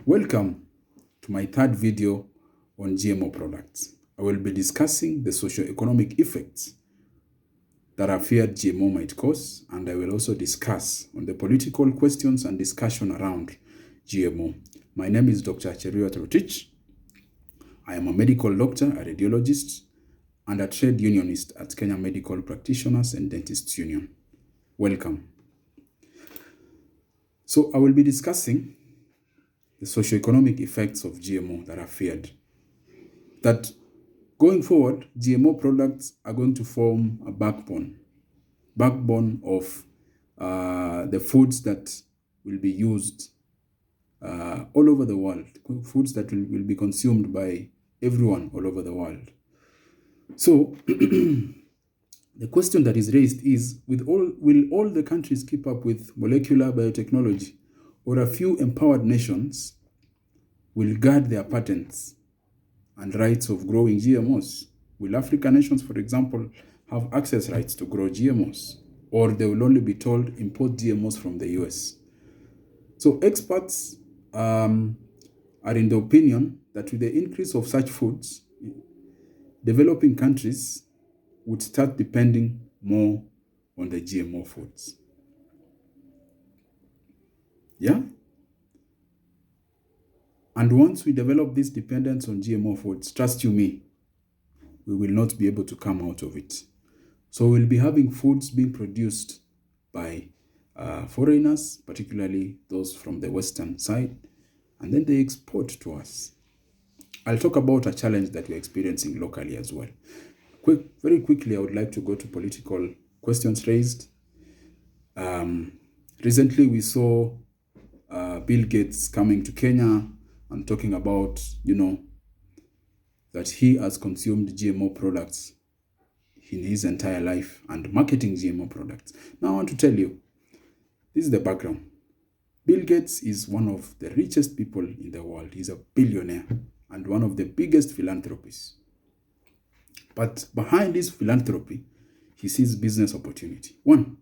Welcome to my third video on GMO products. I will be discussing the socio-economic effects that I feared GMO might cause, and I will also discuss on the political questions and discussion around GMO. My name is Dr. Cheruiyot Rotich. I am a medical doctor, a radiologist, and a trade unionist at Kenya Medical Practitioners and Dentists Union. Welcome. So I will be discussing the socio-economic effects of GMO that are feared. That going forward, GMO products are going to form a backbone of the foods that will be used all over the world, foods that will be consumed by everyone all over the world. So the question that is raised is, will all the countries keep up with molecular biotechnology, or a few empowered nations will guard their patents and rights of growing GMOs? Will African nations, for example, have access rights to grow GMOs, or they will only be told import GMOs from the US? So experts are in the opinion that with the increase of such foods, developing countries would start depending more on the GMO foods. Yeah? And once we develop this dependence on GMO foods, trust you me, we will not be able to come out of it. So we'll be having foods being produced by foreigners, particularly those from the Western side, and then they export to us. I'll talk about a challenge that we're experiencing locally as well. Very quickly, I would like to go to political questions raised. Recently, we saw Bill Gates coming to Kenya and talking about, that he has consumed GMO products in his entire life and marketing GMO products. Now, I want to tell you, this is the background. Bill Gates is one of the richest people in the world. He's a billionaire and one of the biggest philanthropists. But behind this philanthropy, he sees business opportunity. One,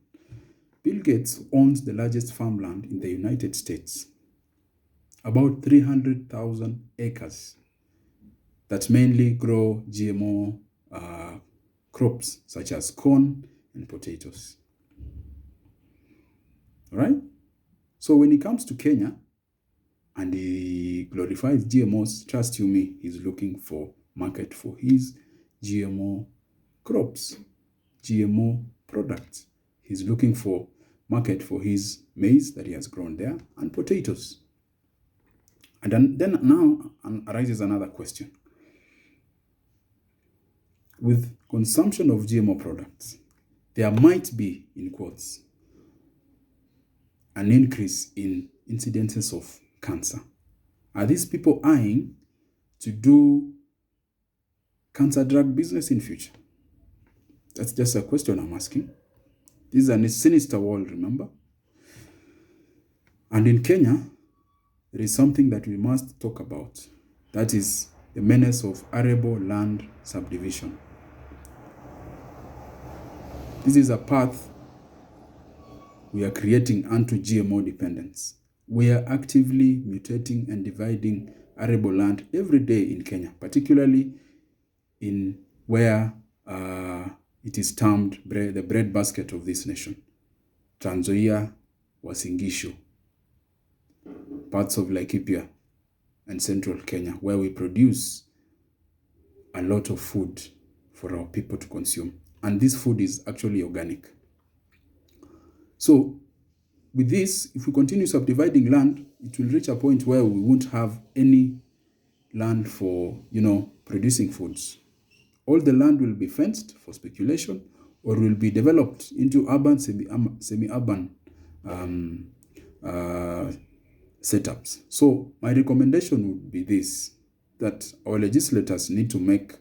Bill Gates owns the largest farmland in the United States, about 300,000 acres that mainly grow GMO crops such as corn and potatoes. All right? So when it comes to Kenya and he glorifies GMOs, trust you me, he's looking for market for his GMO crops, GMO products. He's looking for market for his maize that he has grown there and potatoes. And then now arises another question. With consumption of GMO products, there might be, in quotes, an increase in incidences of cancer. Are these people eyeing to do cancer drug business in future? That's just a question I'm asking. This is a sinister world, remember? And in Kenya, there is something that we must talk about. That is the menace of arable land subdivision. This is a path we are creating unto GMO dependence. We are actively mutating and dividing arable land every day in Kenya, particularly in where it is termed the breadbasket of this nation. Trans Nzoia, Uasin Gishu, parts of Laikipia and central Kenya, where we produce a lot of food for our people to consume. And this food is actually organic. So with this, if we continue subdividing land, it will reach a point where we won't have any land for, producing foods. All the land will be fenced for speculation or will be developed into urban, semi-urban setups. So my recommendation would be this, that our legislators need to make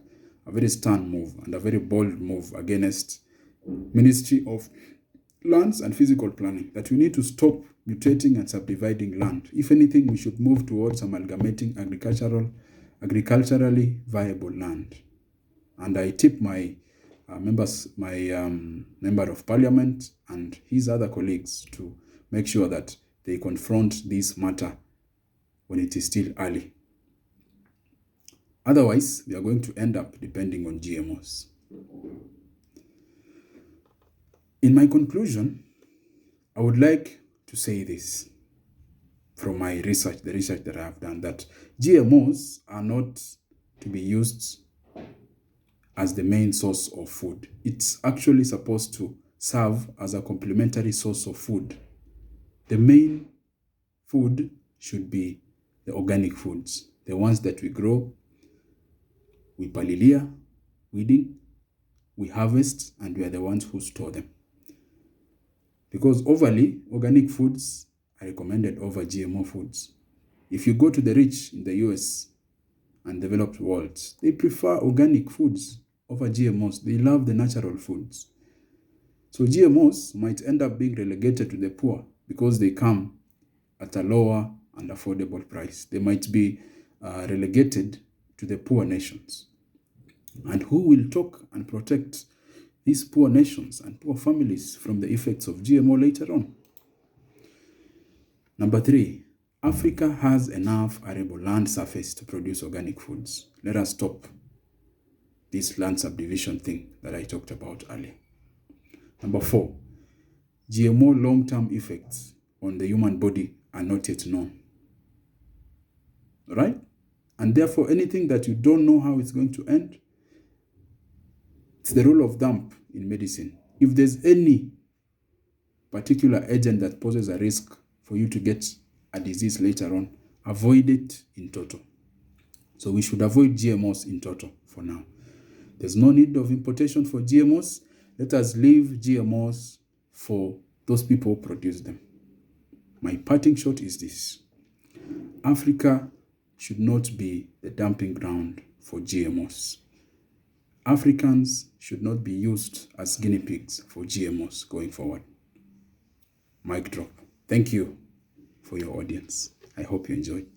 a very stern move and a very bold move against Ministry of Lands and Physical Planning, that we need to stop mutating and subdividing land. If anything, we should move towards amalgamating agriculturally viable land. And I tip my member of parliament and his other colleagues to make sure that they confront this matter when it is still early. Otherwise, we are going to end up depending on GMOs. In my conclusion, I would like to say this from my research, the research that I have done, that GMOs are not to be used as the main source of food. It's actually supposed to serve as a complementary source of food. The main food should be the organic foods, the ones that we grow, we palilia, weeding, we harvest, and we are the ones who store them. Because overly, organic foods are recommended over GMO foods. If you go to the rich in the US and developed worlds, they prefer organic foods over GMOs. They love the natural foods. So GMOs might end up being relegated to the poor because they come at a lower and affordable price. They might be relegated to the poor nations. And who will talk and protect these poor nations and poor families from the effects of GMO later on? Number 3, Africa has enough arable land surface to produce organic foods. Let us stop this land subdivision thing that I talked about earlier. Number 4, GMO long-term effects on the human body are not yet known. All right? And therefore, anything that you don't know how it's going to end, it's the rule of thumb in medicine. If there's any particular agent that poses a risk for you to get a disease later on, avoid it in total. So we should avoid GMOs in total for now. There's no need of importation for GMOs. Let us leave GMOs for those people who produce them. My parting shot is this: Africa should not be the dumping ground for GMOs. Africans should not be used as guinea pigs for GMOs going forward. Mic drop. Thank you for your audience. I hope you enjoyed.